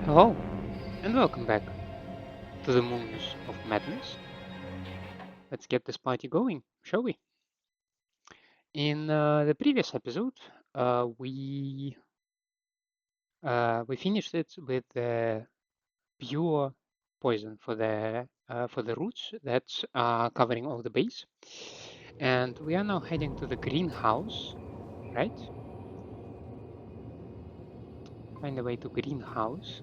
Hello, and welcome back to the Moons of Madness. Let's get this party going, shall we? In the previous episode, we finished it with the pure poison for the roots that's covering all the base, and we are now heading to the greenhouse, right? Find a way to greenhouse.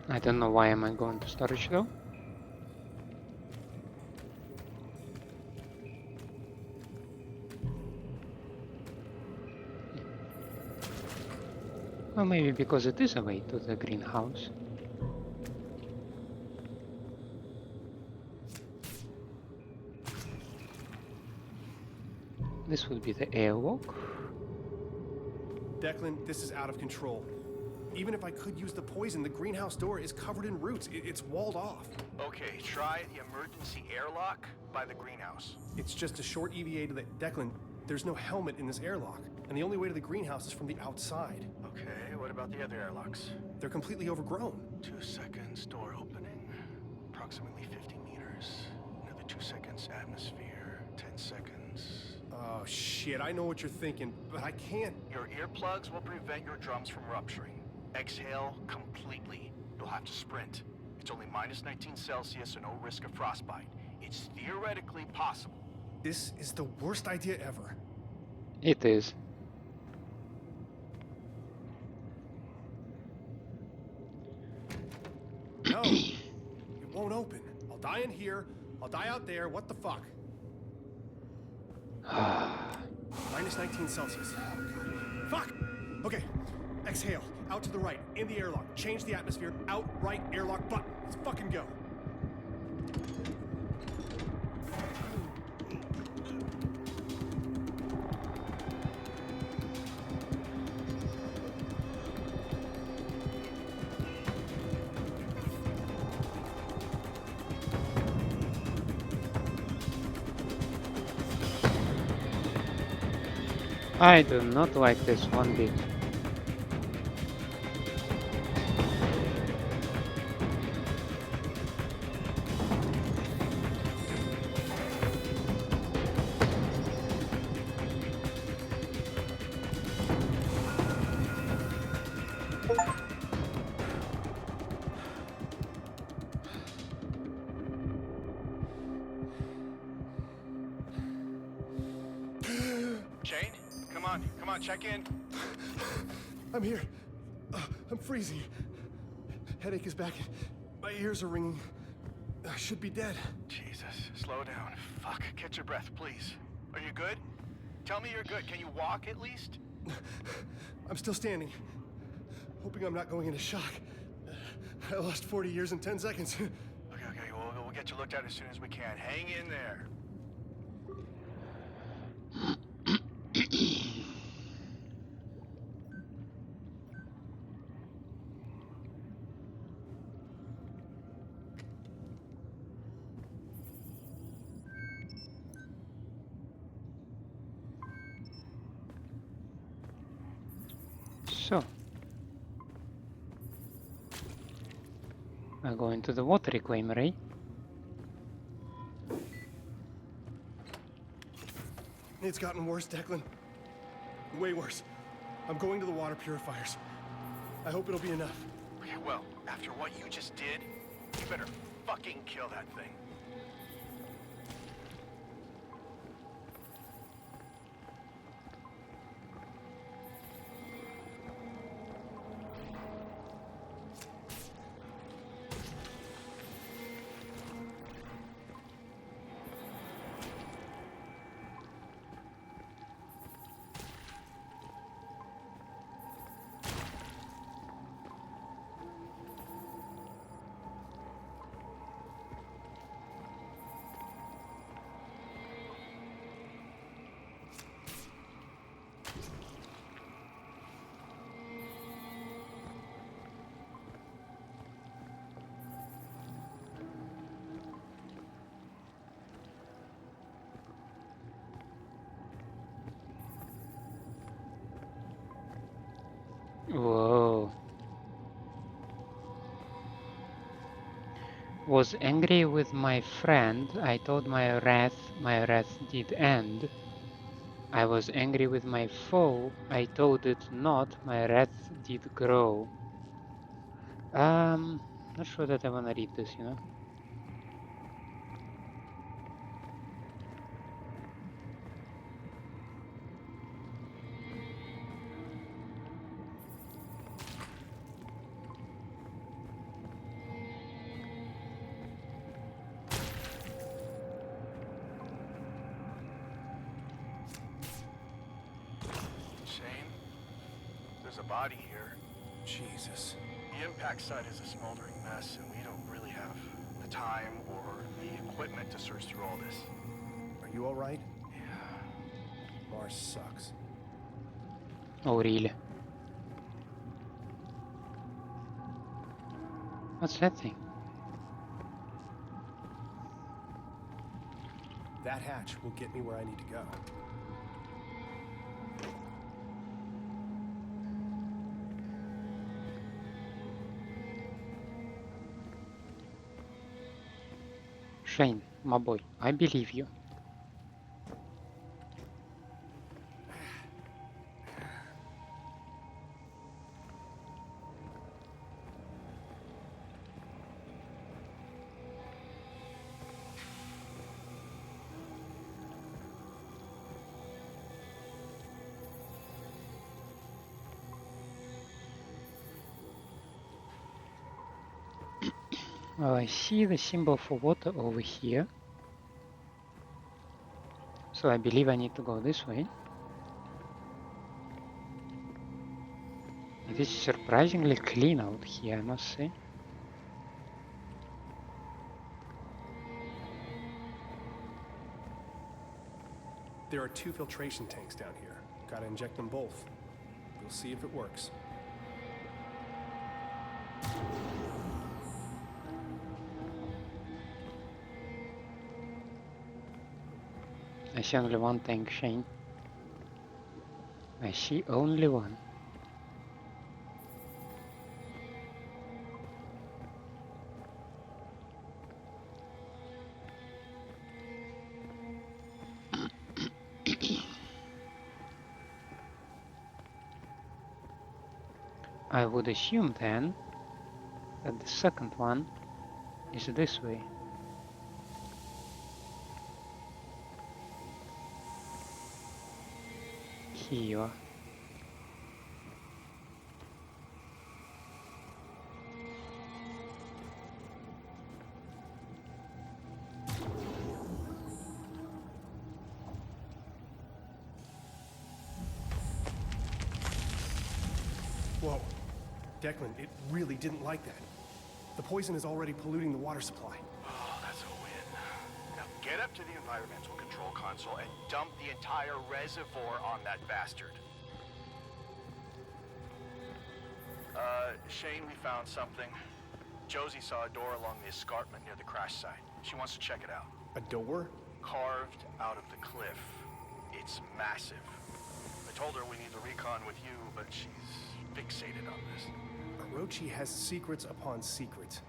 I don't know why am I going to storage though. Well, maybe because it is a way to the greenhouse. This would be the airlock. Declan, this is out of control. Even if I could use the poison, the greenhouse door is covered in roots. It's walled off. Okay, try the emergency airlock by the greenhouse. It's just a short EVA to the... Declan, there's no helmet in this airlock, and the only way to the greenhouse is from the outside. Okay, what about the other airlocks? They're completely overgrown. 2 seconds, door opening. Approximately 50 meters. Another 2 seconds, atmosphere. 10 seconds. Oh, shit, I know what you're thinking, but I can't... Your earplugs will prevent your drums from rupturing. Exhale completely. You'll have to sprint. It's only minus 19 Celsius, so no risk of frostbite. It's theoretically possible. This is the worst idea ever. It is. No, it won't open. I'll die in here, I'll die out there, what the fuck? Minus 19 Celsius. Oh, fuck! Okay, exhale, out to the right, in the airlock. Change the atmosphere, out, right, airlock button. Let's fucking go. I do not like this one bit. Shane, come on, check in. I'm here. I'm freezing. Headache is back. My ears are ringing. I should be dead. Jesus, slow down. Fuck, catch your breath, please. Are you good? Tell me you're good. Can you walk at least? I'm still standing. Hoping I'm not going into shock. I lost 40 years in 10 seconds. Okay, we'll get you looked at as soon as we can. Hang in there. So, I go into the water reclaimer, eh? It's gotten worse, Declan. Way worse. I'm going to the water purifiers. I hope it'll be enough. Okay, well, after what you just did, you better fucking kill that thing. Was angry with my friend. I told my wrath did end. I was angry with my foe. I told it not. My wrath did grow. Not sure that I wanna read this, you know. Shane, there's a body here. Jesus. The impact site is a smoldering mess, and we don't really have the time or the equipment to search through all this. Are you all right? Yeah. Mars sucks. Oh, really? What's that thing? That hatch will get me where I need to go. Shane, my boy, I believe you. Well, I see the symbol for water over here. So I believe I need to go this way. It is surprisingly clean out here, I must say. There are 2 filtration tanks down here. Gotta inject them both. We'll see if it works. I see only one tank, Shane. I see only one. I would assume then that the second one is this way. Here. Whoa. Declan, it really didn't like that. The poison is already polluting the water supply. Oh, that's a win. Now get up to the environmental control console and dump the entire reservoir on that bastard. Shane, we found something. Josie saw a door along the escarpment near the crash site. She wants to check it out. A door? Carved out of the cliff. It's massive. I told her we need the recon with you, but she's fixated on this. Orochi has secrets upon secrets.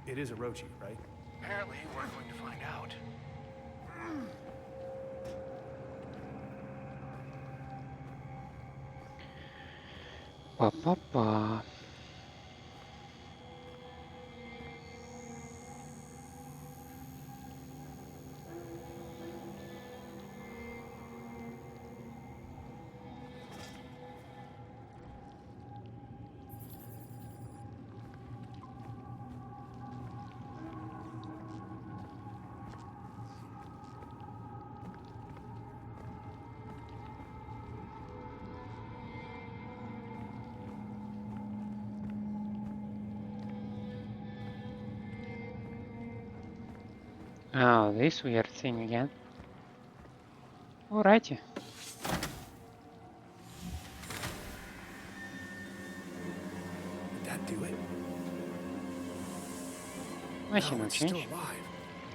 It is Orochi, right? Apparently, we're going to find out. Pa pa pa. Oh, this weird thing again. Alrighty. Did that do it? I see No, no it's still change. alive,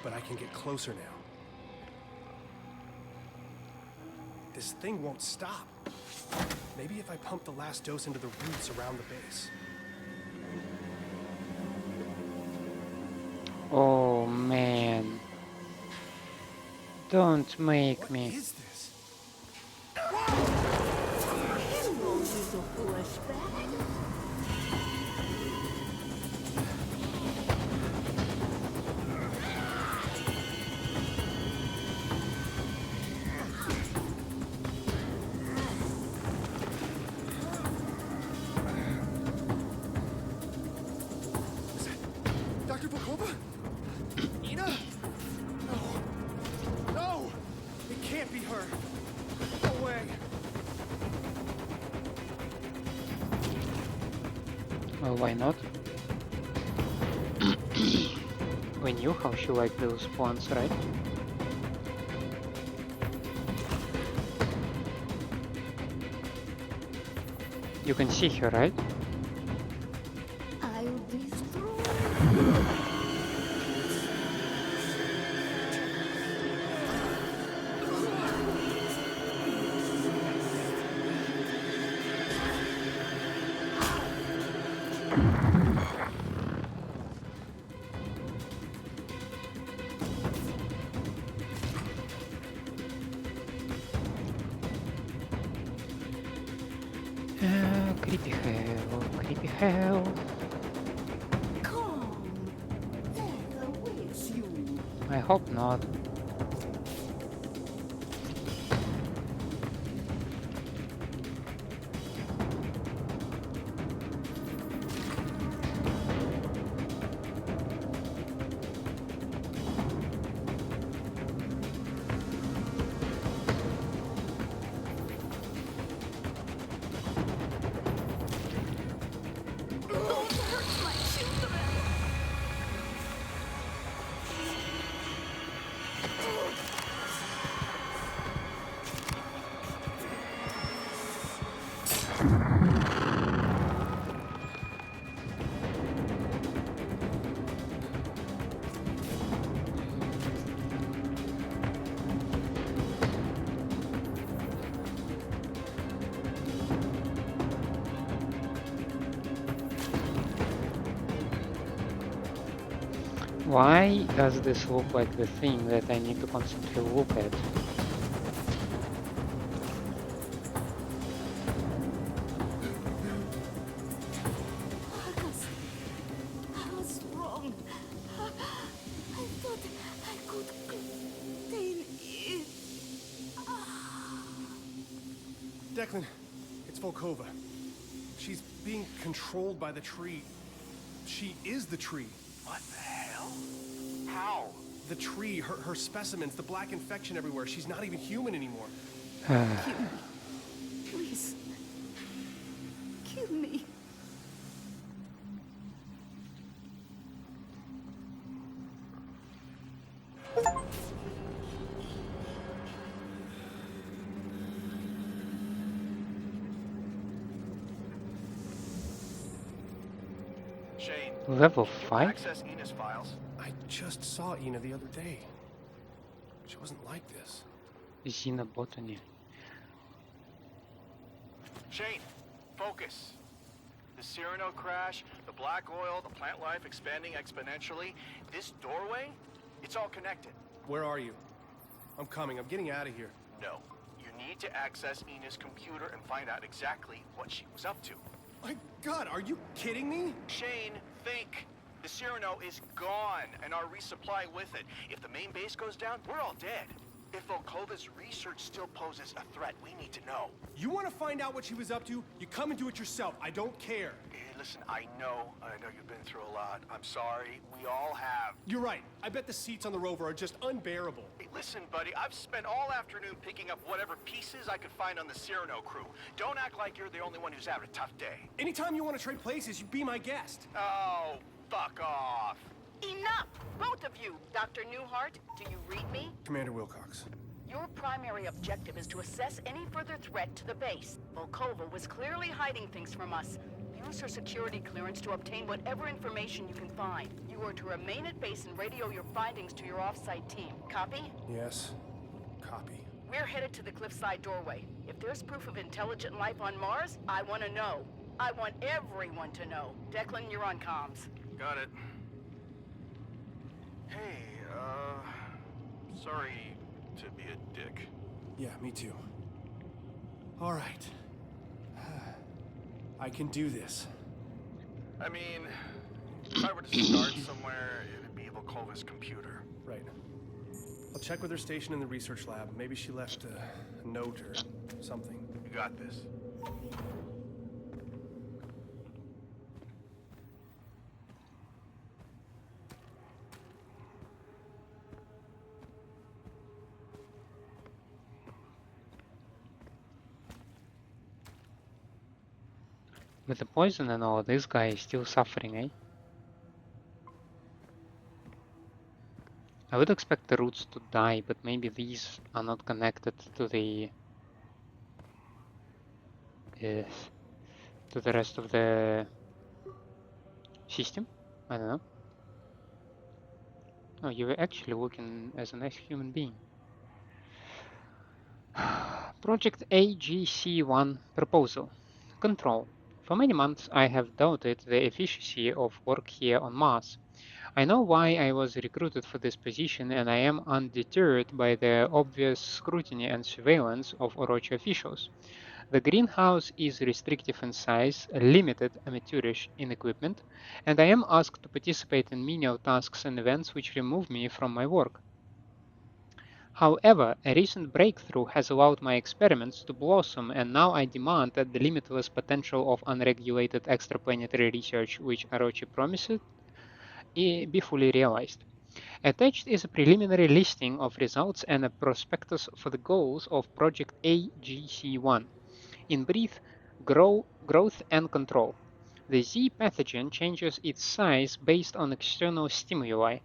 but I can get closer now. This thing won't stop. Maybe if I pump the last dose into the roots around the base. Don't make What me. is this? Hello, little fleshbag. Is that Dr. Volkova? Ina? No. No! It can't be her. No way. Well, why not? We knew how she liked those plants, right? You can see her, right? I'll destroy Creepy hell, creepy hell. Comm. That awaits you. I hope not. Those hurt my children. Why does this look like the thing that I need to constantly look at? Marcus, I was wrong. I thought I could contain it. Declan, it's Volkova. She's being controlled by the tree. She is the tree. What the hell? How? The tree, her specimens, the black infection everywhere. She's not even human anymore. Kill me. Please. Kill me. Shane, Level 5? access Ina's files. I just saw Ina the other day. She wasn't like this. Xenobotany. Shane, focus. The Cyrano crash, the black oil, the plant life expanding exponentially. This doorway, it's all connected. Where are you? I'm coming. I'm getting out of here. No, you need to access Ina's computer and find out exactly what she was up to. My God, are you kidding me? Shane, think. The Cyrano is gone, and our resupply with it. If the main base goes down, we're all dead. If Volkova's research still poses a threat, we need to know. You want to find out what she was up to? You come and do it yourself. I don't care. Hey, listen, I know you've been through a lot. I'm sorry. We all have. You're right. I bet the seats on the rover are just unbearable. Hey, listen, buddy, I've spent all afternoon picking up whatever pieces I could find on the Cyrano crew. Don't act like you're the only one who's having a tough day. Anytime you want to trade places, you be my guest. Oh, fuck off. Enough! Both of you! Dr. Newhart, do you read me? Commander Wilcox. Your primary objective is to assess any further threat to the base. Volkova was clearly hiding things from us. Use her security clearance to obtain whatever information you can find. You are to remain at base and radio your findings to your off-site team. Copy? Yes. Copy. We're headed to the cliffside doorway. If there's proof of intelligent life on Mars, I want to know. I want everyone to know. Declan, you're on comms. Got it. Hey, sorry, to be a dick. Yeah, me too. All right. I can do this. I mean, if I were to start somewhere, it'd be Volkova's computer. Right. I'll check with her station in the research lab. Maybe she left a note or something. You got this. With the poison and all, this guy is still suffering, eh? I would expect the roots to die, but maybe these are not connected to the rest of the system. I don't know. Oh, you were actually looking as a nice human being. Project AGC-1 proposal. Control. For many months I have doubted the efficiency of work here on Mars. I know why I was recruited for this position, and I am undeterred by the obvious scrutiny and surveillance of Orochi officials. The greenhouse is restrictive in size, limited, amateurish in equipment, and I am asked to participate in menial tasks and events which remove me from my work. However, a recent breakthrough has allowed my experiments to blossom, and now I demand that the limitless potential of unregulated extraplanetary research which Orochi promised be fully realized. Attached is a preliminary listing of results and a prospectus for the goals of Project AGC-1. In brief, growth and control. The Z pathogen changes its size based on external stimuli.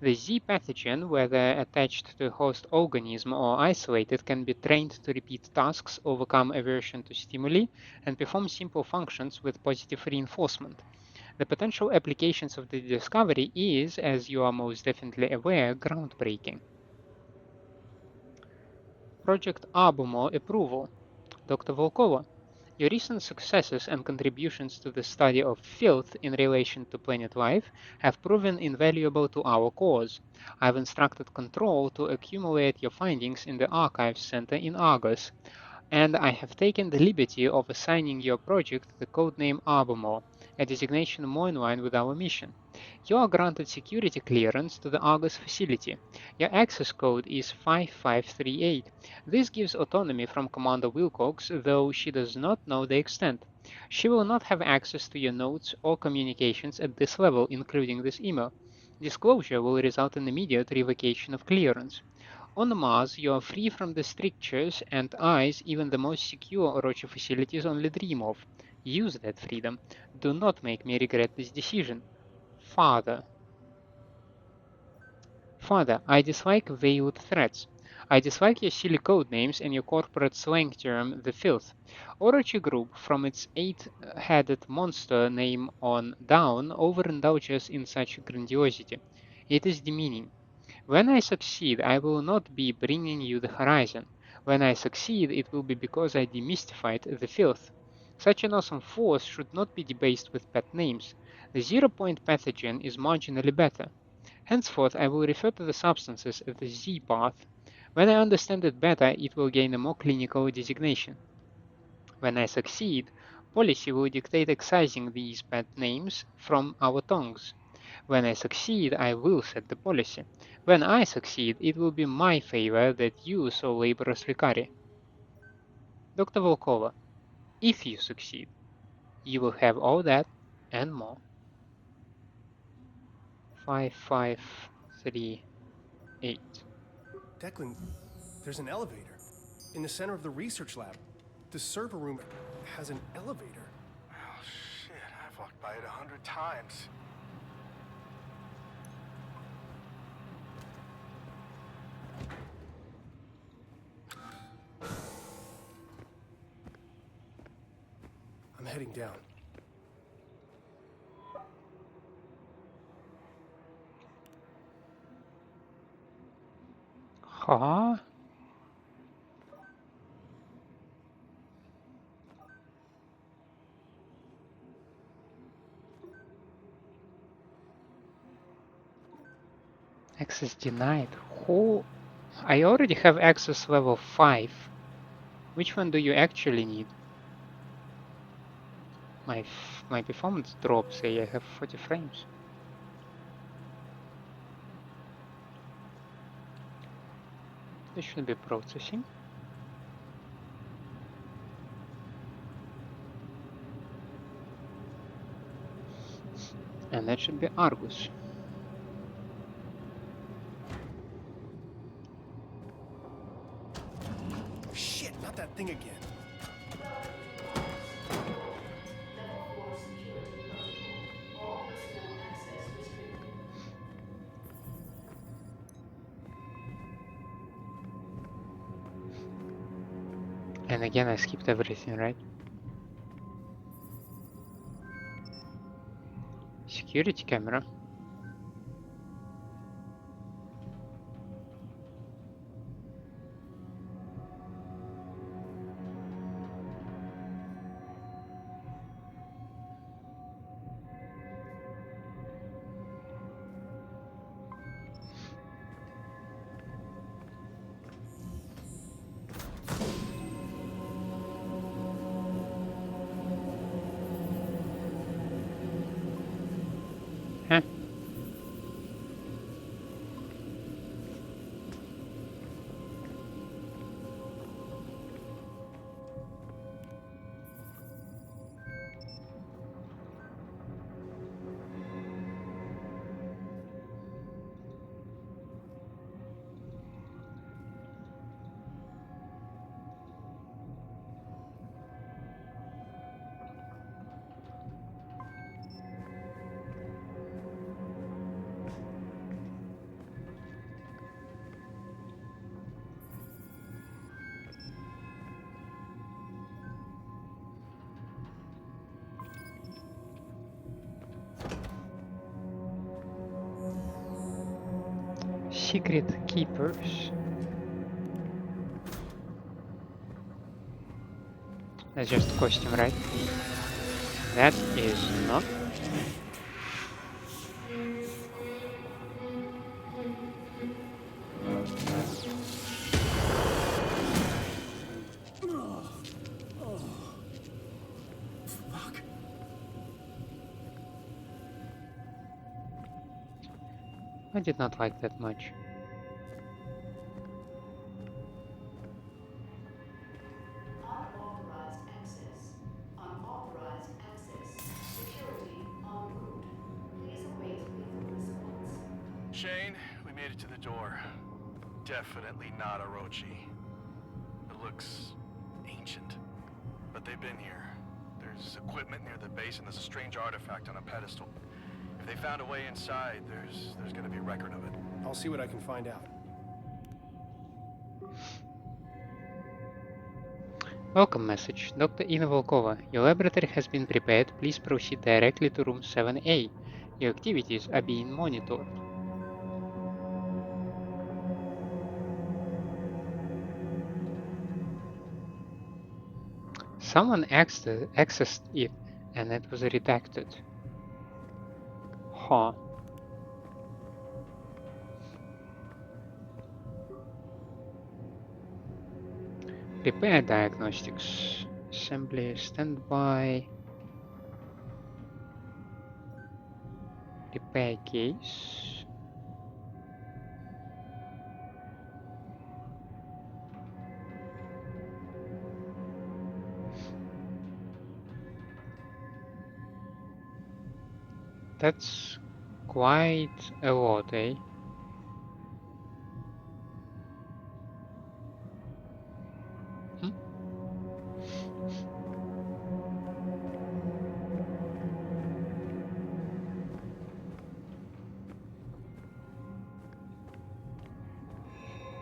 The Z pathogen, whether attached to a host organism or isolated, can be trained to repeat tasks, overcome aversion to stimuli, and perform simple functions with positive reinforcement. The potential applications of the discovery is, as you are most definitely aware, groundbreaking. Project Arbumor approval. Dr. Volkova, your recent successes and contributions to the study of filth in relation to planet life have proven invaluable to our cause. I have instructed Control to accumulate your findings in the Archives Center in Argos, and I have taken the liberty of assigning your project the codename Arbomore, a designation more in line with our mission. You are granted security clearance to the Argus facility. Your access code is 5538. This gives autonomy from Commander Wilcox, though she does not know the extent. She will not have access to your notes or communications at this level, including this email. Disclosure will result in immediate revocation of clearance. On Mars, you are free from the strictures and eyes even the most secure Orochi facilities only dream of. Use that freedom. Do not make me regret this decision. Father. Father, I dislike veiled threats. I dislike your silly code names and your corporate slang term, the filth. Orochi Group, from its eight-headed monster name on down, overindulges in such grandiosity. It is demeaning. When I succeed, I will not be bringing you the horizon. When I succeed, it will be because I demystified the filth. Such an awesome force should not be debased with pet names. The zero-point pathogen is marginally better. Henceforth, I will refer to the substances as the Z path. When I understand it better, it will gain a more clinical designation. When I succeed, policy will dictate excising these pet names from our tongues. When I succeed, I will set the policy. When I succeed, it will be my favor that you so laboriously carry. Dr. Volkova, if you succeed, you will have all that and more. 5538. Declan, there's an elevator in the center of the research lab. The server room has an elevator. Oh, shit. I've walked by it 100 times. I'm heading down. Huh? Access denied. Who I already have access level 5. Which one do you actually need? My performance drops, say I have 40 frames. This should be processing. And that should be Argus. Shit, not that thing again. And again, I skipped everything, right? Security camera. Huh? Secret keepers. That's just a costume, right? That is not. Fuck. I did not like that much. Unauthorized access. Unauthorized access. Security en route. Please await lethal response. Shane, we made it to the door. Definitely not Orochi. It looks ancient. But they've been here. There's equipment near the base and there's a strange artifact on a pedestal. If they found a way inside, there's gonna be a record of it. I'll see what I can find out. Welcome message. Dr. Ina Volkova, your laboratory has been prepared. Please proceed directly to room 7A. Your activities are being monitored. Someone accessed it and it was redacted. Huh. Repair diagnostics. Assembly standby. Repair case. That's quite a lot, eh? Hmm?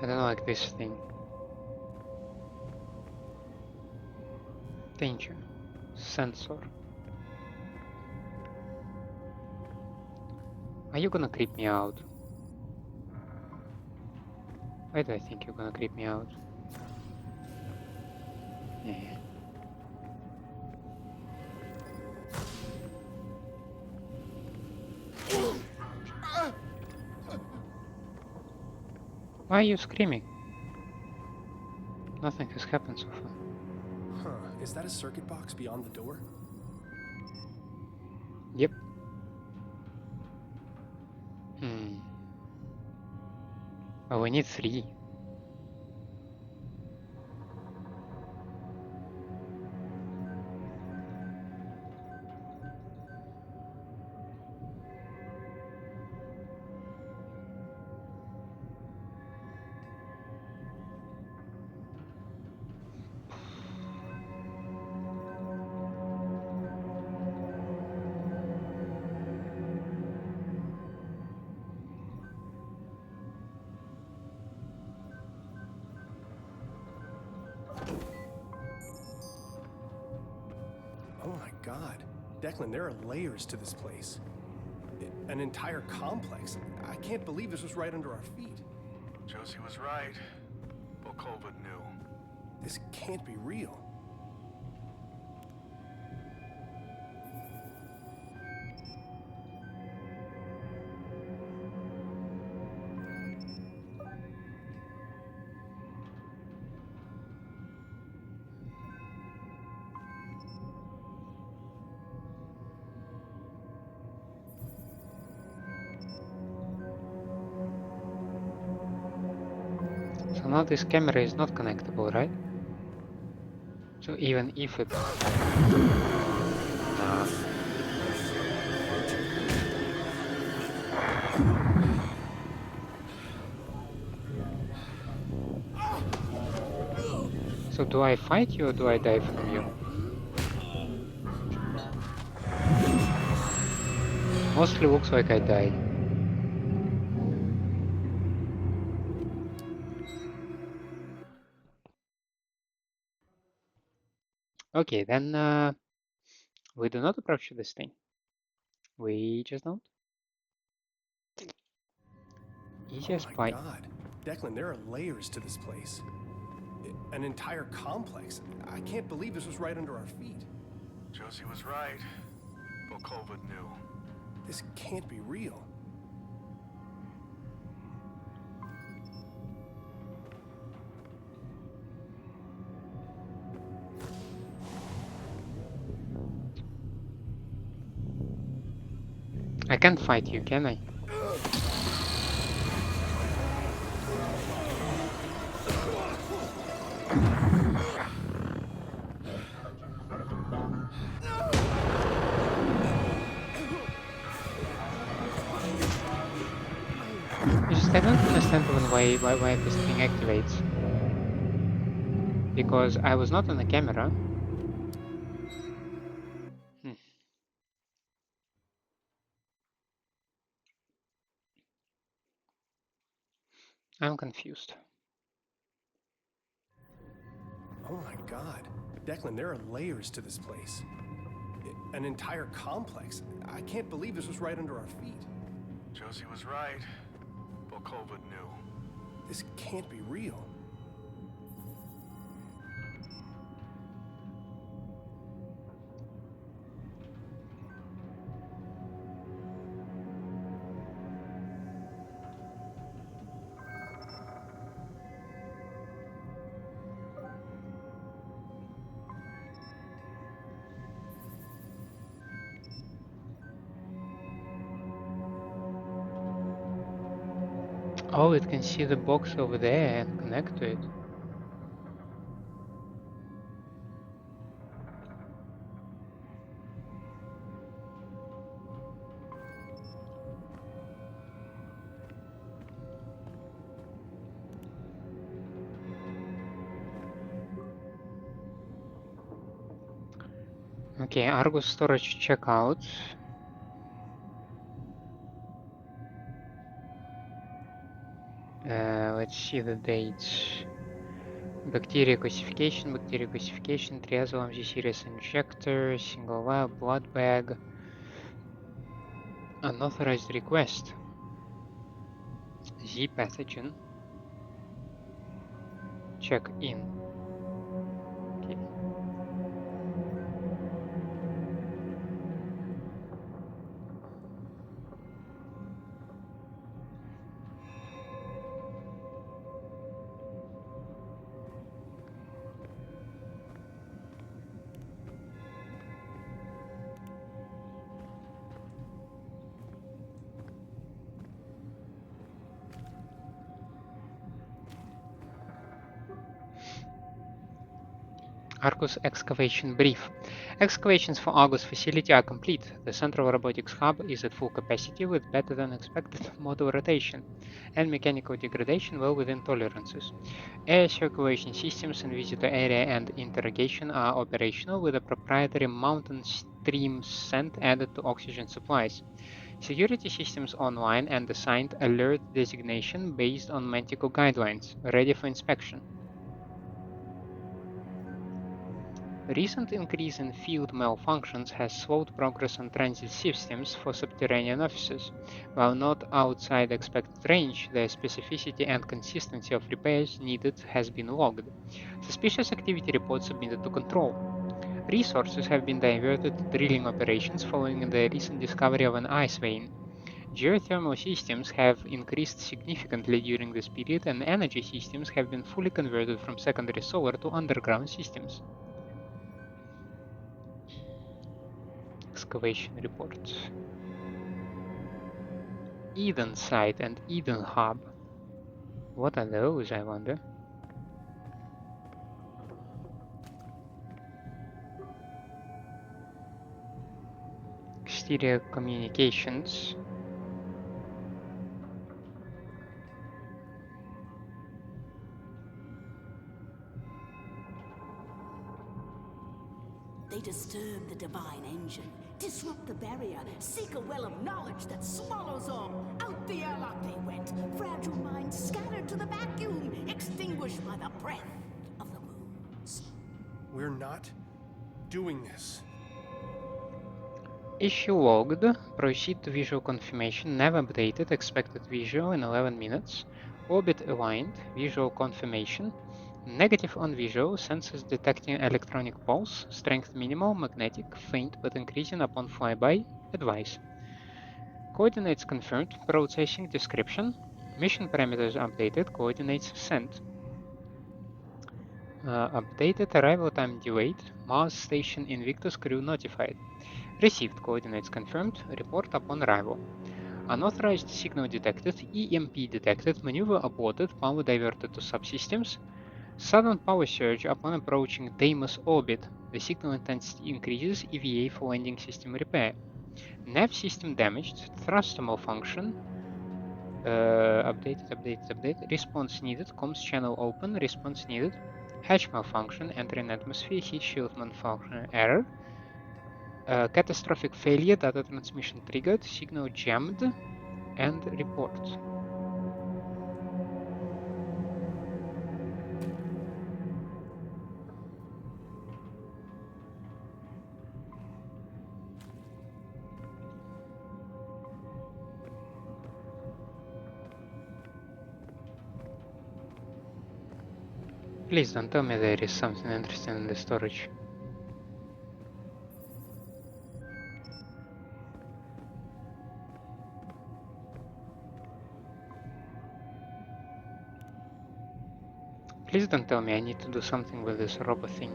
I don't like this thing. Danger. Sensor. Are you gonna creep me out? Why do I think you're gonna creep me out? Yeah. Why are you screaming? Nothing has happened so far. Huh, is that a circuit box beyond the door? Yep. Oh, we need 3. Oh my god. Declan, there are layers to this place. An entire complex. I can't believe this was right under our feet. Josie was right. Volkova knew. This can't be real. So now this camera is not connectable, right? So even if it... Nah. So do I fight you or do I die from you? Mostly looks like I die. Okay, then we do not approach this thing. We just don't. Easiest Oh my pie. god. Declan, there are layers to this place. An entire complex. I can't believe this was right under our feet. Josie was right. Volkova knew. This can't be real. I can't fight you, can I? I don't understand even why this thing activates. Because I was not on the camera. I'm confused. Oh my god. Declan, there are layers to this place. An entire complex. I can't believe this was right under our feet. Josie was right. Volkova knew. This can't be real. Oh, it can see the box over there and connect to it. Okay, Argus storage checkout. Let's see the dates. Bacteria classification, triazole, MG series injector, single vial, blood bag, unauthorized request, Z pathogen, check in. Okay. Argus excavation brief. Excavations for Argus facility are complete. The central robotics hub is at full capacity with better than expected model rotation and mechanical degradation well within tolerances. Air circulation systems in visitor area and interrogation are operational with a proprietary mountain stream scent added to oxygen supplies. Security systems online and assigned alert designation based on Mantico guidelines, ready for inspection. Recent increase in field malfunctions has slowed progress on transit systems for subterranean offices. While not outside expected range, the specificity and consistency of repairs needed has been logged. Suspicious activity reports submitted to control. Resources have been diverted to drilling operations following the recent discovery of an ice vein. Geothermal systems have increased significantly during this period, and energy systems have been fully converted from secondary solar to underground systems. Excavation reports. Eden site and Eden hub. What are those, I wonder? Exterior communications. They disturb the divine engine, disrupt the barrier, seek a well of knowledge that swallows all. Out the airlock they went, fragile minds scattered to the vacuum, extinguished by the breath of the moons. We're not doing this. Issue logged. Proceed to visual confirmation. Never updated. Expected visual in 11 minutes. Orbit aligned. Visual confirmation. Negative on visual. Sensors detecting electronic pulse. Strength minimal. Magnetic. Faint but increasing upon flyby. Advice. Coordinates confirmed. Processing description. Mission parameters updated. Coordinates sent. Updated. Arrival time delayed. Mars Station Invictus crew notified. Received. Coordinates confirmed. Report upon arrival. Unauthorized signal detected. EMP detected. Maneuver aborted. Power diverted to subsystems. Sudden power surge upon approaching Deimos orbit. The signal intensity increases. EVA for landing system repair. Nav system damaged. Thruster malfunction. Updated. Response needed. Comms channel open. Response needed. Hatch malfunction. Entering atmosphere. Heat shield malfunction. Error. Catastrophic failure. Data transmission triggered. Signal jammed. And report. Please don't tell me there is something interesting in the storage. Please don't tell me I need to do something with this robot thing.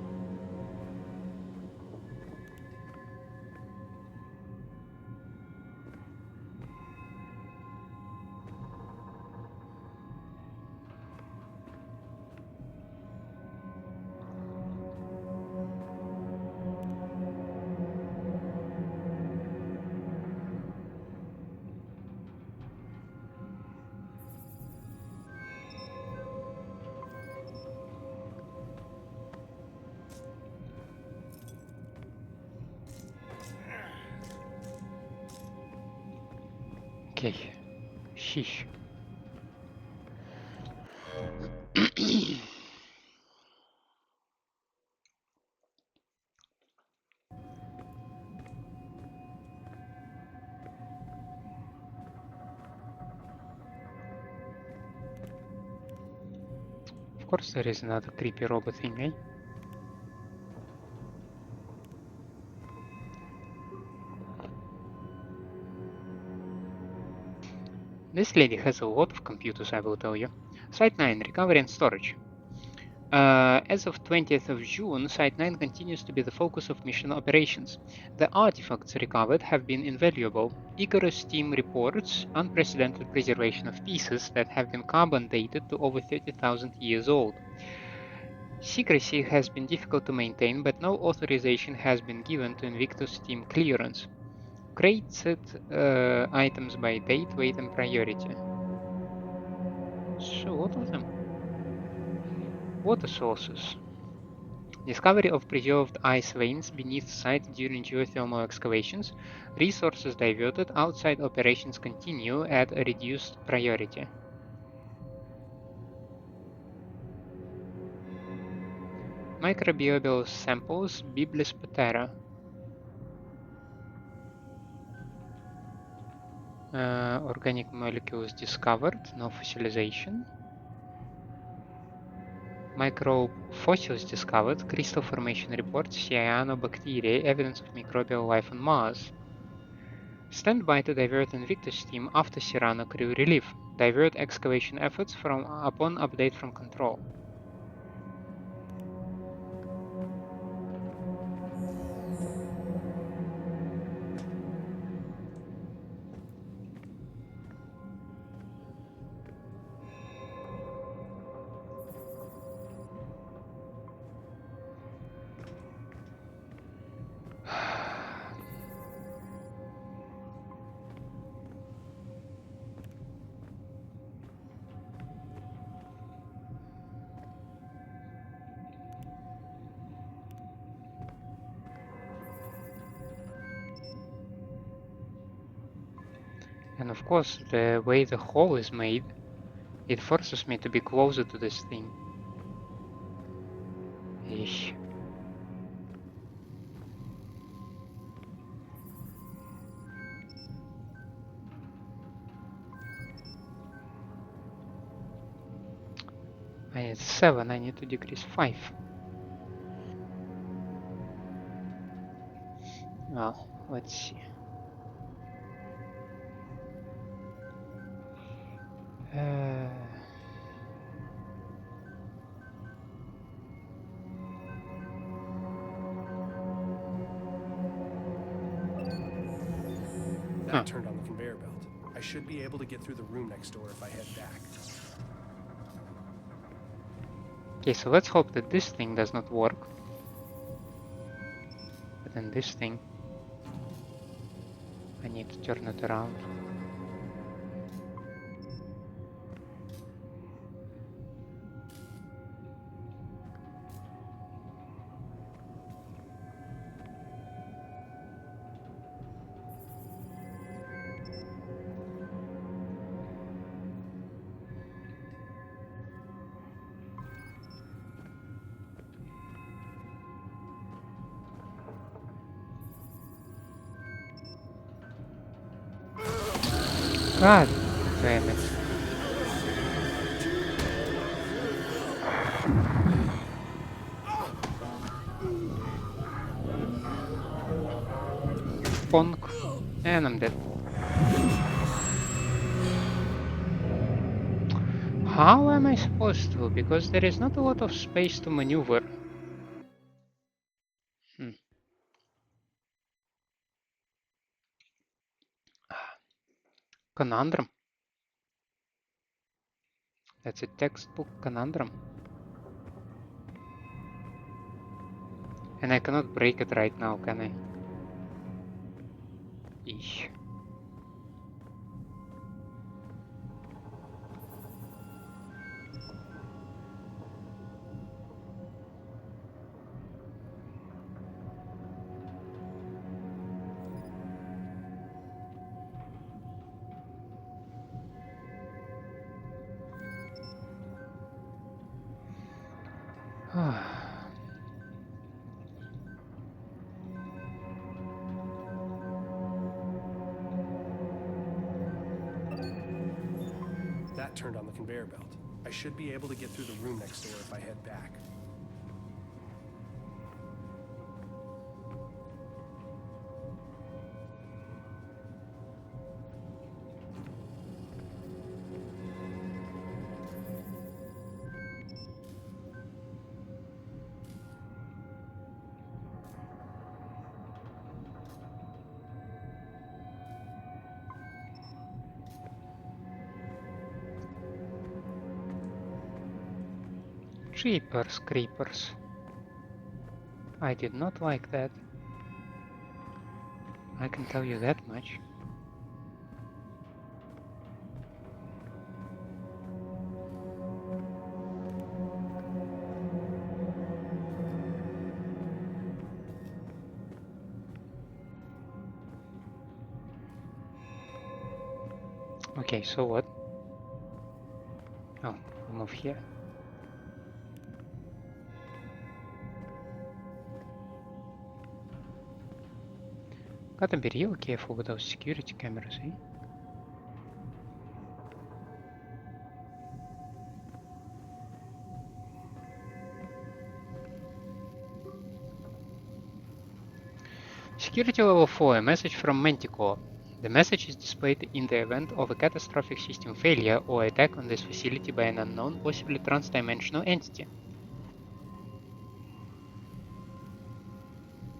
Okay. Sheesh. Of course there is another creepy robot thing, eh? This lady has a lot of computers, I will tell you. Site 9, recovery and storage. As of 20th of June, Site 9 continues to be the focus of mission operations. The artifacts recovered have been invaluable. Icarus team reports unprecedented preservation of pieces that have been carbon dated to over 30,000 years old. Secrecy has been difficult to maintain, but no authorization has been given to Invictus Team clearance. Created items by date, weight, and priority. So, what of them? Water sources. Discovery of preserved ice veins beneath site during geothermal excavations. Resources diverted outside operations continue at a reduced priority. Microbial samples, Biblis patera. Organic molecules discovered, no fossilization. Microbe fossils discovered, crystal formation reports, cyanobacteria, evidence of microbial life on Mars. Stand by to divert Invictus team after Cyrano crew relief. Divert excavation efforts upon update from control. And of course, the way the hole is made, it forces me to be closer to this thing. Eesh. I need 7, I need to decrease 5. Well, let's see. That turned on the conveyor belt. I should be able to get through the room next door if I head back. Okay, so let's hope that this thing does not work. But then this thing, I need to turn it around. God damn it. Bonk. And I'm dead. How am I supposed to? Because there is not a lot of space to maneuver. Conundrum. That's a textbook conundrum. And I cannot break it right now, can I? Eesh. That turned on the conveyor belt. I should be able to get through the room next door if I head back. Creepers, creepers. I did not like that. I can tell you that much. Okay, so what? Oh, we'll move here. Gotta be real careful with those security cameras, eh? Security level 4, a message from Manticore. The message is displayed in the event of a catastrophic system failure or attack on this facility by an unknown, possibly transdimensional entity.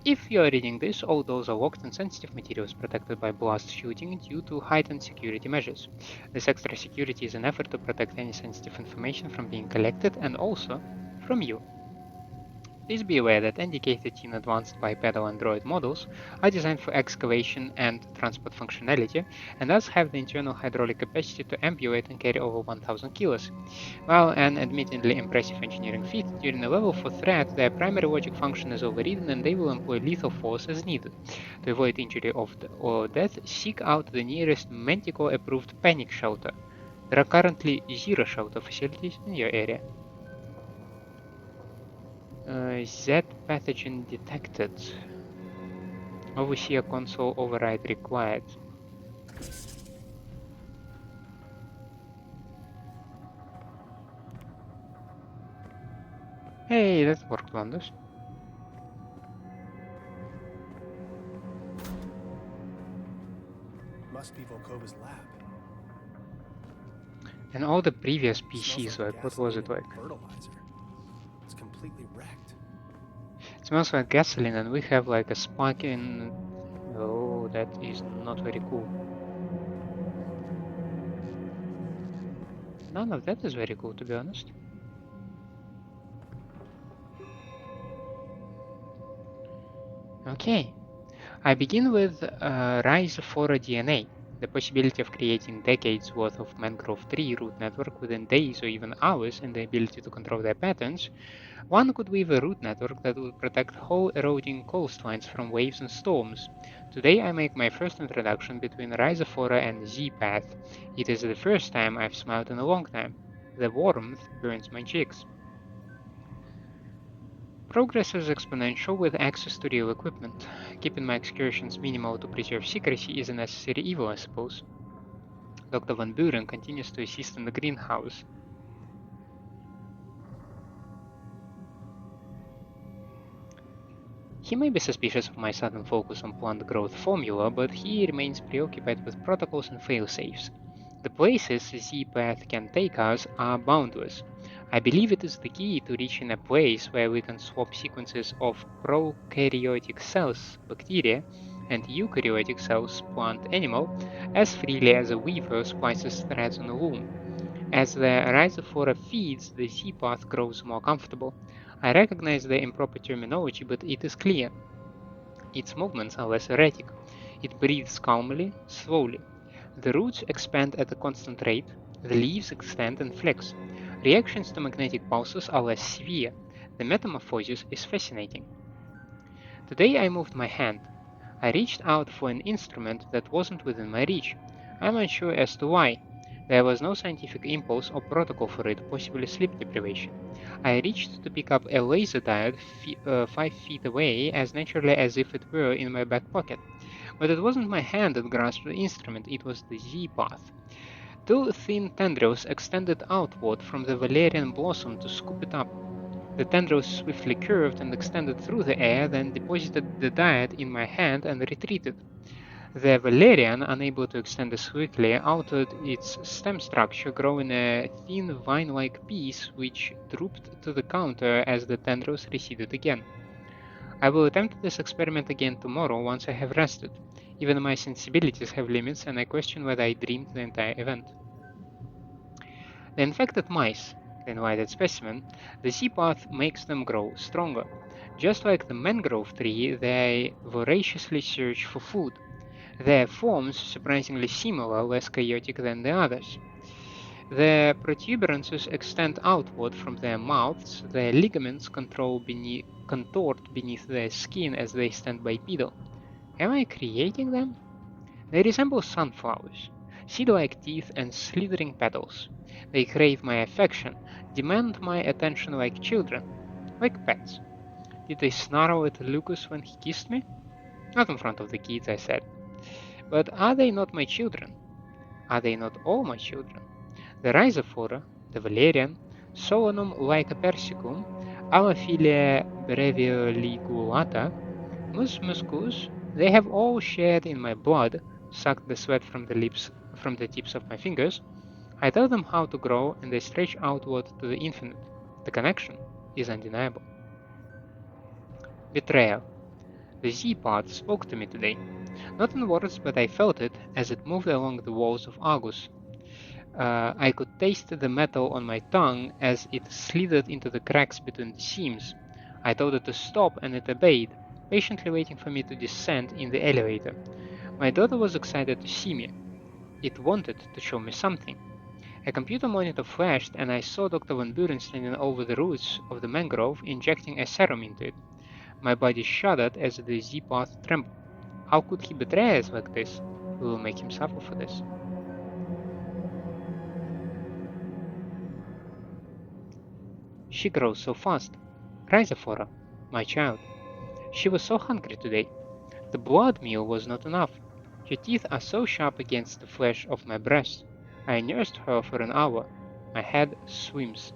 If you are reading this, all doors are locked and sensitive materials protected by blast shielding due to heightened security measures. This extra security is an effort to protect any sensitive information from being collected and also from you. Please be aware that NDK-13 advanced bipedal Android models are designed for excavation and transport functionality, and thus have the internal hydraulic capacity to ambulate and carry over 1000 kilos. While an admittedly impressive engineering feat, during a level 4 threat, their primary logic function is overridden and they will employ lethal force as needed. To avoid injury or death, seek out the nearest Manticore-approved panic shelter. There are currently 0 shelter facilities in your area. Z pathogen detected. Overseer console override required. Hey, that worked wonders. Must be Volkova's lab. And all the previous Smells PCs, like like, what was gasoline it and like? fertilizer. It's completely wrecked. It smells like gasoline and we have like a spark in... Oh, that is not very cool. None of that is very cool, to be honest. Okay, I begin with Rhizophoria DNA, the possibility of creating decades worth of mangrove tree root network within days or even hours, and the ability to control their patterns. One could weave a root network that would protect whole eroding coastlines from waves and storms. Today I make my first introduction between Rhizophoria and Z-Path. It is the first time I've smiled in a long time. The warmth burns my cheeks. Progress is exponential with access to real equipment. Keeping my excursions minimal to preserve secrecy is a necessary evil, I suppose. Dr. Van Buren continues to assist in the greenhouse. He may be suspicious of my sudden focus on plant growth formula, but he remains preoccupied with protocols and failsafes. The places Z-Path can take us are boundless. I believe it is the key to reaching a place where we can swap sequences of prokaryotic cells, bacteria, and eukaryotic cells, plant animal, as freely as a weaver splices threads on a loom. As the rhizophora feeds, the Z-path grows more comfortable. I recognize the improper terminology, but it is clear. Its movements are less erratic. It breathes calmly, slowly. The roots expand at a constant rate. The leaves extend and flex. Reactions to magnetic pulses are less severe. The metamorphosis is fascinating. Today I moved my hand. I reached out for an instrument that wasn't within my reach. I'm unsure as to why. There was no scientific impulse or protocol for it, possibly sleep deprivation. I reached to pick up a laser diode 5 feet away as naturally as if it were in my back pocket. But it wasn't my hand that grasped the instrument, it was the Z-path. Two thin tendrils extended outward from the valerian blossom to scoop it up. The tendrils swiftly curved and extended through the air, then deposited the diode in my hand and retreated. The valerian, unable to extend as quickly, altered its stem structure, growing a thin vine-like piece which drooped to the counter as the tendrils receded again. I will attempt this experiment again tomorrow once I have rested. Even my sensibilities have limits, and I question whether I dreamed the entire event. The infected mice. the invited specimen, the Z-path makes them grow stronger. Just like the mangrove tree, they voraciously search for food. Their forms surprisingly similar, less chaotic than the others. Their protuberances extend outward from their mouths, their ligaments contort beneath their skin as they stand bipedal. Am I creating them? They resemble sunflowers, seed-like teeth and slithering petals. They crave my affection, demand my attention like children, like pets. Did they snarl at Lucas when he kissed me? Not in front of the kids, I said. But are they not my children? Are they not all my children? The rhizophora, the valerian, Solanum lycopersicum, Amaphilia brevioligulata, Mus muscus, they have all shared in my blood, sucked the sweat from the tips of my fingers. I tell them how to grow, and they stretch outward to the infinite. The connection is undeniable. Betrayal. The Z-part spoke to me today. Not in words, but I felt it as it moved along the walls of Argus. I could taste the metal on my tongue as it slithered into the cracks between the seams. I told it to stop, and it obeyed, patiently waiting for me to descend in the elevator. My daughter was excited to see me. It wanted to show me something. A computer monitor flashed, and I saw Dr. Van Buren standing over the roots of the mangrove, injecting a serum into it. My body shuddered as the Z-path trembled. How could he betray us like this? We will make him suffer for this. She grows so fast. Rhizophora, my child. She was so hungry today. The blood meal was not enough. Her teeth are so sharp against the flesh of my breast. I nursed her for an hour. My head swims.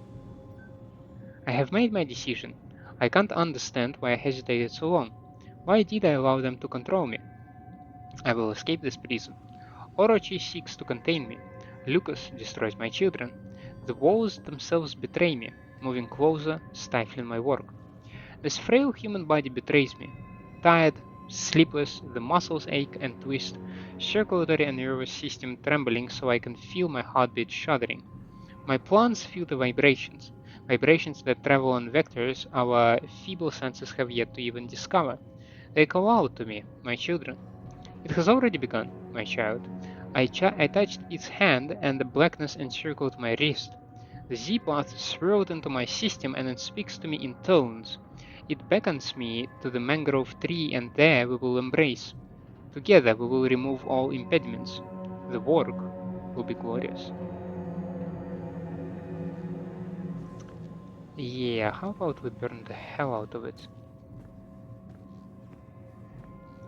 I have made my decision. I can't understand why I hesitated so long. Why did I allow them to control me? I will escape this prison. Orochi seeks to contain me. Lucas destroys my children. The walls themselves betray me, moving closer, stifling my work. This frail human body betrays me. Tired, sleepless, the muscles ache and twist, circulatory and nervous system trembling so I can feel my heartbeat shuddering. My plants feel the vibrations, vibrations that travel on vectors our feeble senses have yet to even discover. They call out to me, my children. It has already begun, my child. I touched its hand, and the blackness encircled my wrist. The Z-path swirled into my system, and it speaks to me in tones. It beckons me to the mangrove tree, and there we will embrace. Together we will remove all impediments. The work will be glorious. Yeah, how about we burn the hell out of it?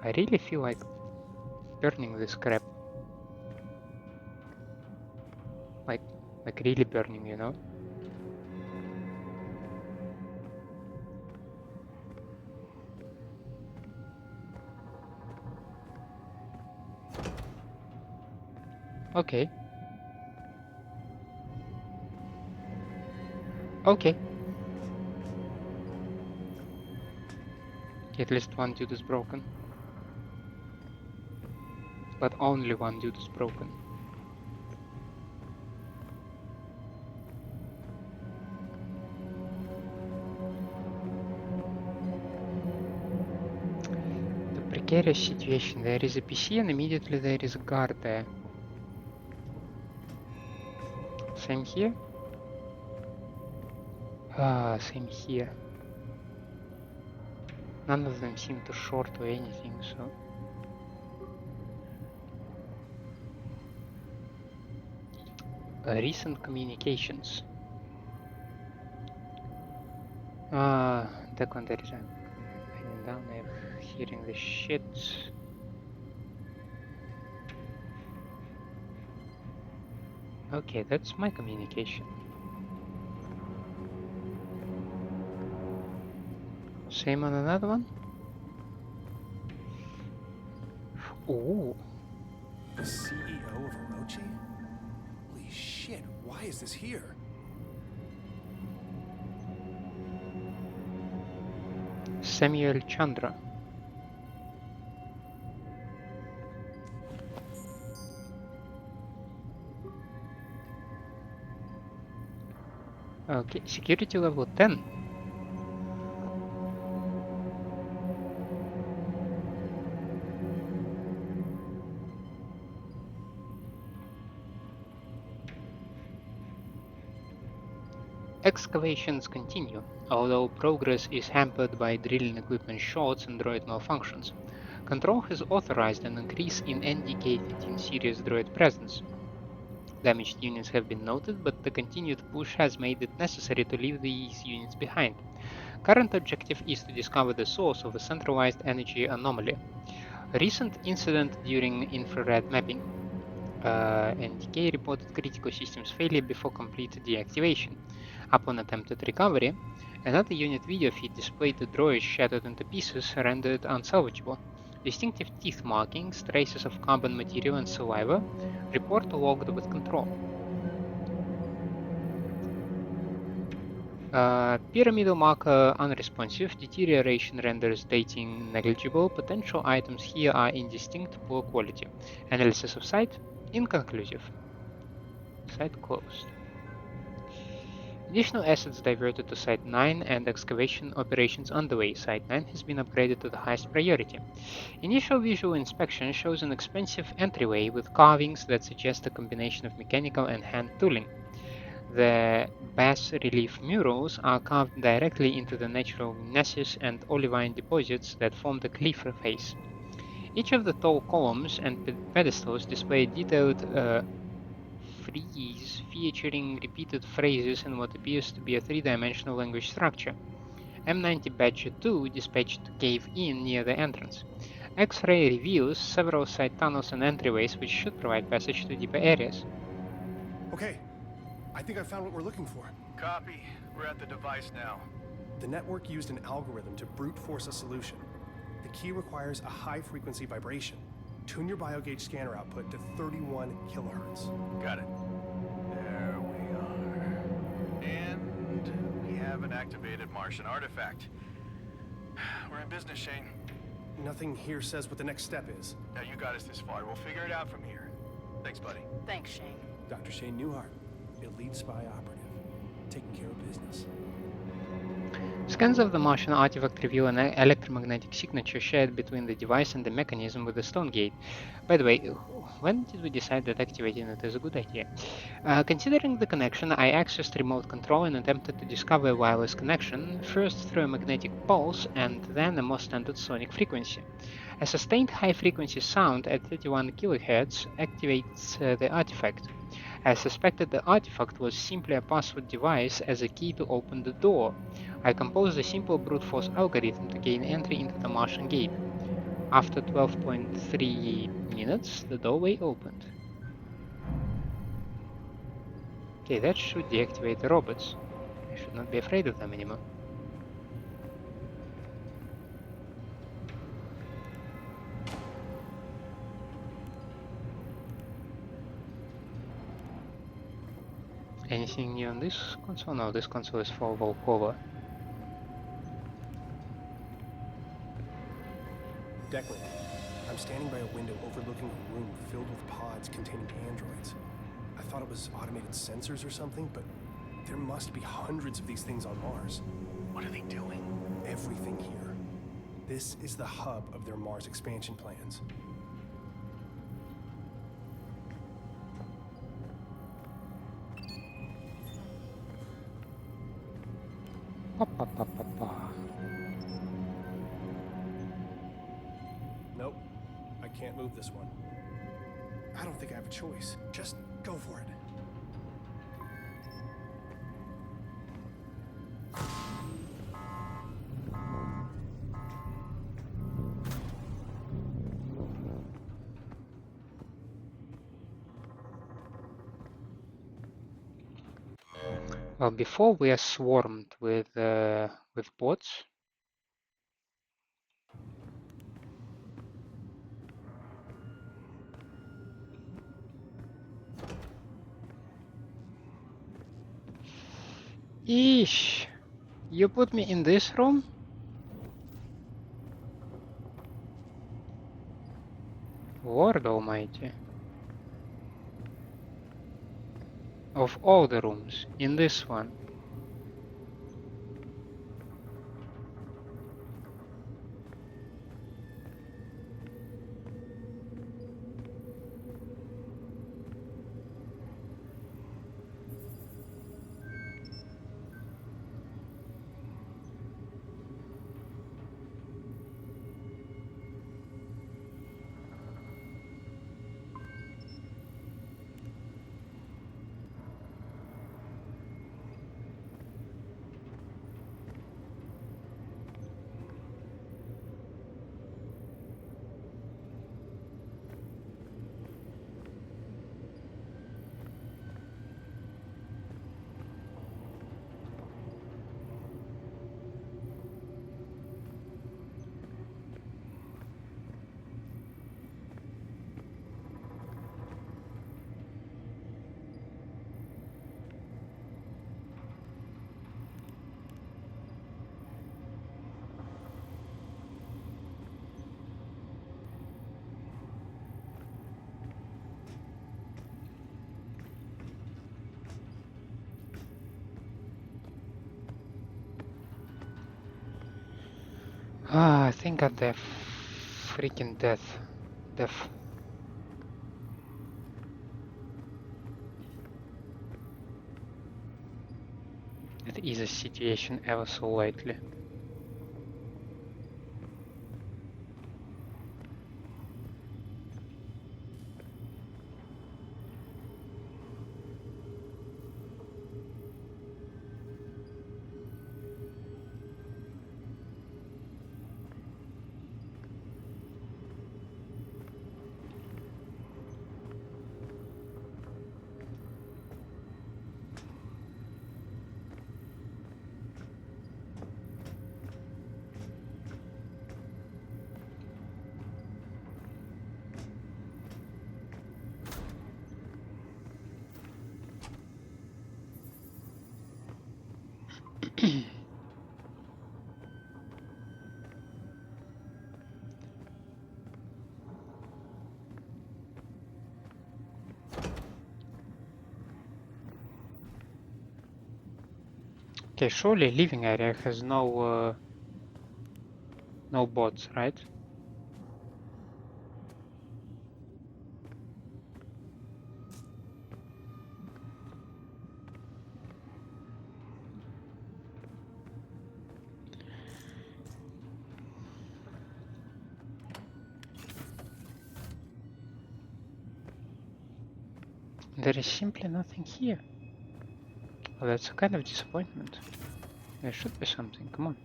I really feel like burning this crap. Like, like really burning, you know? Okay. Okay. At least one dude is broken. But only one dude is broken. The precarious situation. There is a PC and immediately there is a guard there. Same here? Ah, same here. None of them seem too short or anything, so... recent communications. That one there is a... hanging down, I'm hearing the shit. Okay, that's my communication. Same on another one? Ooh. The CEO of Orochi? Holy shit, why is this here? Samuel Chandra. Okay, security level 10. Excavations continue, although progress is hampered by drilling equipment shorts and droid malfunctions. Control has authorized an increase in NDK-13 series droid presence. Damaged units have been noted, but the continued push has made it necessary to leave these units behind. Current objective is to discover the source of a centralized energy anomaly. A recent incident during infrared mapping. NDK reported critical systems failure before complete deactivation. Upon attempted recovery, another unit video feed displayed the droid shattered into pieces, rendered unsalvageable. Distinctive teeth markings, traces of carbon material and saliva, report logged with control. Pyramidal marker unresponsive, deterioration renders dating negligible, potential items here are indistinct, poor quality. Analysis of site, inconclusive. Site closed. Additional assets diverted to Site 9 and excavation operations underway. Site 9 has been upgraded to the highest priority. Initial visual inspection shows an expensive entryway with carvings that suggest a combination of mechanical and hand tooling. The bas-relief murals are carved directly into the natural gneiss and olivine deposits that form the cliff face. Each of the tall columns and pedestals display detailed frieze featuring repeated phrases in what appears to be a three-dimensional language structure. M90 Badger 2 dispatched to Cave Inn near the entrance. X-ray reveals several side tunnels and entryways which should provide passage to deeper areas. Okay, I think I found what we're looking for. Copy. We're at the device now. The network used an algorithm to brute force a solution. The key requires a high-frequency vibration. Tune your biogauge scanner output to 31 kilohertz. Got it. There we are. And we have an activated Martian artifact. We're in business, Shane. Nothing here says what the next step is. Now you got us this far. We'll figure it out from here. Thanks, buddy. Thanks, Shane. Dr. Shane Newhart, elite spy operative, taking care of business. Scans of the Martian artifact reveal an electromagnetic signature shared between the device and the mechanism with the stone gate. By the way, when did we decide that activating it is a good idea? Considering the connection, I accessed remote control and attempted to discover a wireless connection, first through a magnetic pulse and then a more standard sonic frequency. A sustained high-frequency sound at 31 kHz activates the artifact. I suspected the artifact was simply a password device as a key to open the door. I composed a simple brute force algorithm to gain entry into the Martian gate. After 12.3 minutes, the doorway opened. Okay, that should deactivate the robots. I should not be afraid of them anymore. Anything new on this console? No, this console is for Volkova. Declan, I'm standing by a window overlooking a room filled with pods containing androids. I thought it was automated sensors or something, but there must be hundreds of these things on Mars. What are they doing? Everything here. This is the hub of their Mars expansion plans. Pa, pa, pa, pa, pa. Nope, I can't move this one. I don't think I have a choice. Just go for it. Well, before we are swarmed with bots. Eesh! You put me in this room? Lord Almighty. Of all the rooms, in this one. Ah, I think at the freaking death. It is a situation ever so lightly. Okay, surely living area has no bots, right? There is simply nothing here. Well, that's a kind of disappointment. There should be something, come on.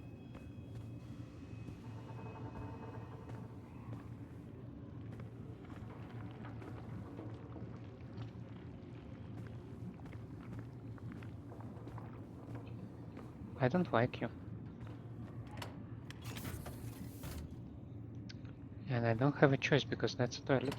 I don't like you. And I don't have a choice because that's a toilet.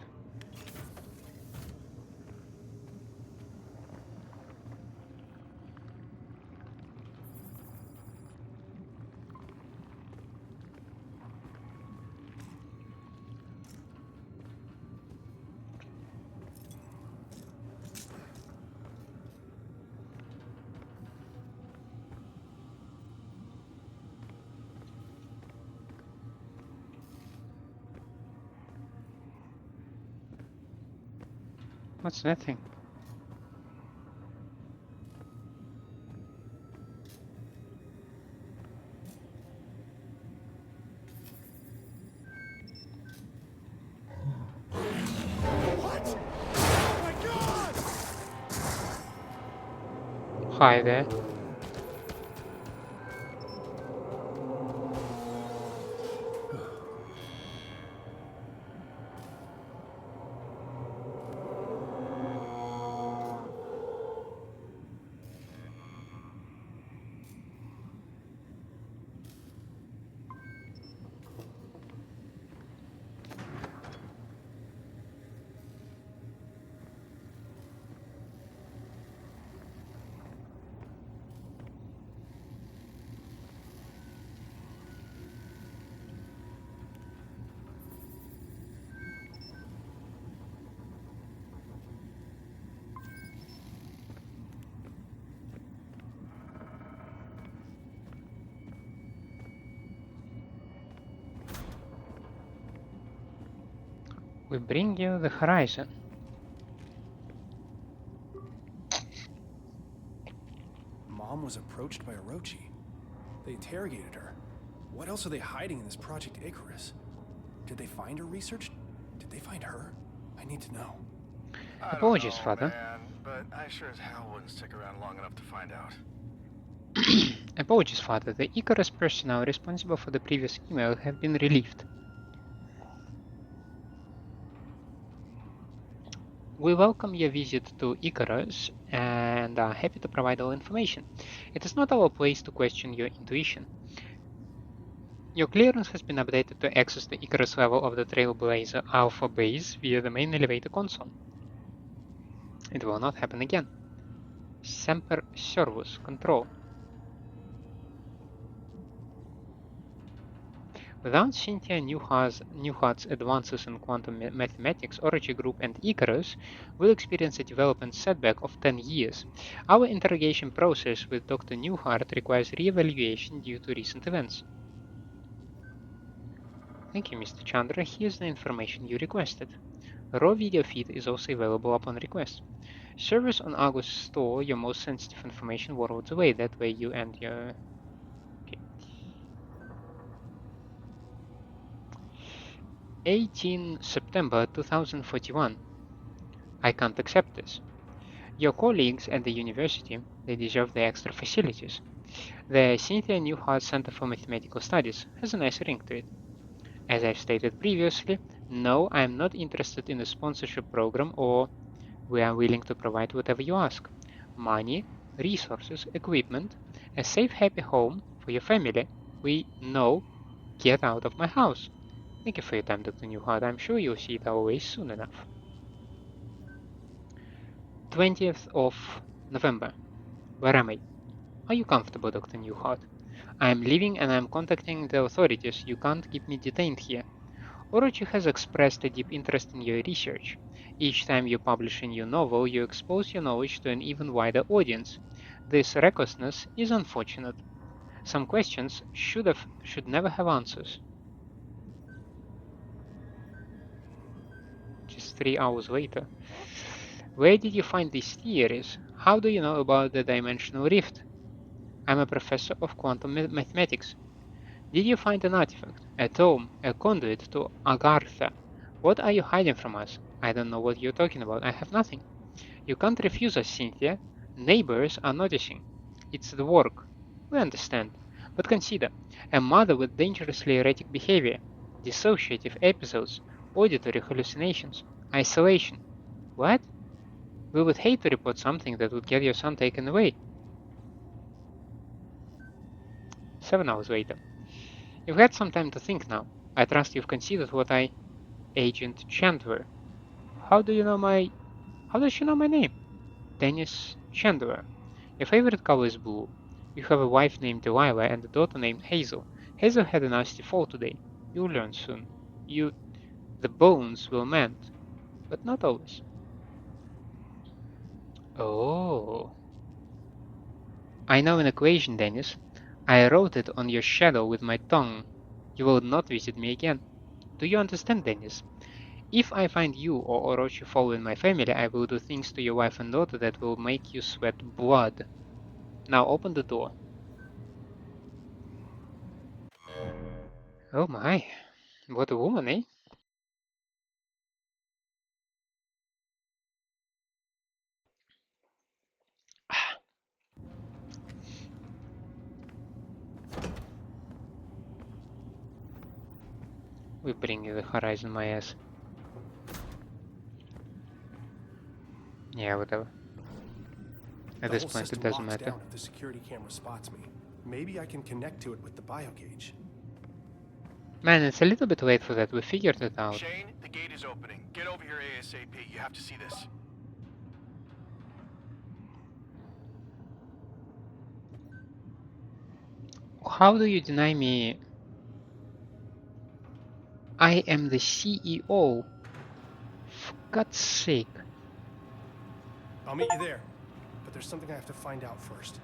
What's that thing? What? Oh my god! Hi there. We bring you the horizon. Mom was approached by Orochi. They interrogated her. What else are they hiding in this Project Icarus? Did they find her research? Did they find her? I need to know. I don't Apologies, know, Father. man, but I sure as hell wouldn't stick around long enough to find out. Apologies, Father. The Icarus personnel responsible for the previous email have been relieved. We welcome your visit to Icarus and are happy to provide all information. It is not our place to question your intuition. Your clearance has been updated to access the Icarus level of the Trailblazer Alpha base via the main elevator console. It will not happen again. Semper Servus Control. Without Cynthia Newhart's advances in quantum mathematics, Orochi Group and Icarus will experience a development setback of 10 years. Our interrogation process with Dr. Newhart requires re-evaluation due to recent events. Thank you, Mr. Chandra. Here's the information you requested. A raw video feed is also available upon request. Servers on Argus store your most sensitive information worlds away. That way you and your... Okay. 18 September 2041. I can't accept this. Your colleagues at the university, they deserve the extra facilities. The Cynthia Newhart Center for Mathematical Studies has a nice ring to it. As I've stated previously, no, I am not interested in a sponsorship program, or we are willing to provide whatever you ask. Money, resources, equipment, a safe, happy home for your family. We know. Get out of my house. Thank you for your time, Dr. Newhart. I'm sure you'll see it our way soon enough. 20th of November. Where am I? Are you comfortable, Dr. Newhart? I am leaving and I am contacting the authorities. You can't keep me detained here. Orochi has expressed a deep interest in your research. Each time you publish a new novel, you expose your knowledge to an even wider audience. This recklessness is unfortunate. Some questions should never have answers. Just 3 hours later. Where did you find these theories? How do you know about the dimensional rift? I'm a professor of quantum mathematics. Did you find an artifact, a tome, a conduit to Agartha? What are you hiding from us? I don't know what you're talking about. I have nothing. You can't refuse us, Cynthia. Neighbors are noticing. It's the work. We understand. But consider, a mother with dangerously erratic behavior, dissociative episodes, auditory hallucinations, isolation. What? We would hate to report something that would get your son taken away. 7 hours later. You've had some time to think now. I trust you've considered what I... Agent Chandler. How do you know my... How does she know my name? Dennis Chandler. Your favorite color is blue. You have a wife named Delilah and a daughter named Hazel. Hazel had a nasty fall today. You'll learn soon. You... The bones will mend. But not always. Oh. I know an equation, Dennis. I wrote it on your shadow with my tongue. You will not visit me again. Do you understand, Dennis? If I find you or Orochi following my family, I will do things to your wife and daughter that will make you sweat blood. Now open the door. Oh my, what a woman, eh? We bring you the horizon, my ass. Yeah, whatever. At this point, it doesn't matter. Down if the security camera spots me. Maybe I can connect to it with the biogauge. Man, it's a little bit late for that. We figured it out. Shane, the gate is opening. Get over here ASAP. You have to see this. How do you deny me? I am the CEO. For God's sake. I'll meet you there. But there's something I have to find out first.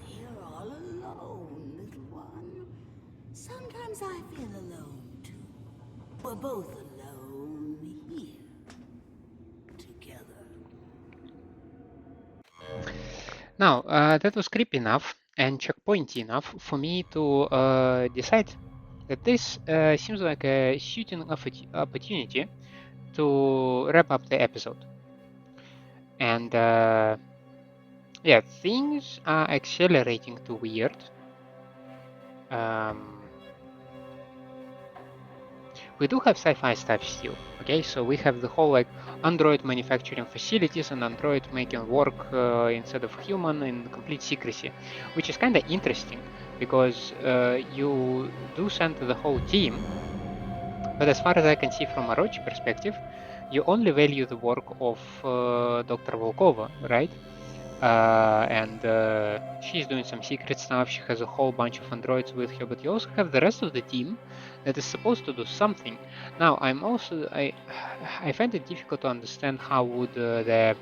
You're all alone, little one. Sometimes I feel alone, too. We're both alone here. Together. Now, that was creepy enough and checkpointy enough for me to decide that this seems like a shooting opportunity to wrap up the episode. And yeah, things are accelerating to weird. We do have sci-fi stuff still, okay? So we have the whole like android manufacturing facilities and android making work instead of human in complete secrecy, which is kind of interesting because you do send the whole team, but as far as I can see from Orochi perspective, you only value the work of Dr. Volkova, right? And she's doing some secret stuff. She has a whole bunch of androids with her, but you also have the rest of the team that is supposed to do something. Now, I find it difficult to understand how would the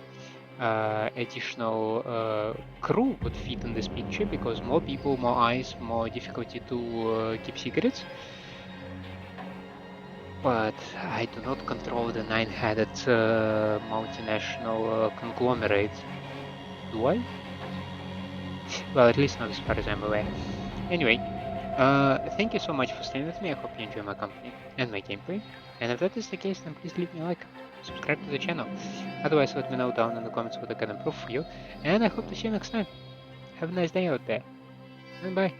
additional crew would fit in this picture, because more people, more eyes, more difficulty to keep secrets. But I do not control the nine-headed multinational conglomerate, do I? Well, at least not as far as I'm aware. Anyway, thank you so much for staying with me. I hope you enjoy my company and my gameplay. And if that is the case, then please leave me a like, subscribe to the channel. Otherwise, let me know down in the comments what I can improve for you. And I hope to see you next time. Have a nice day out there. And bye.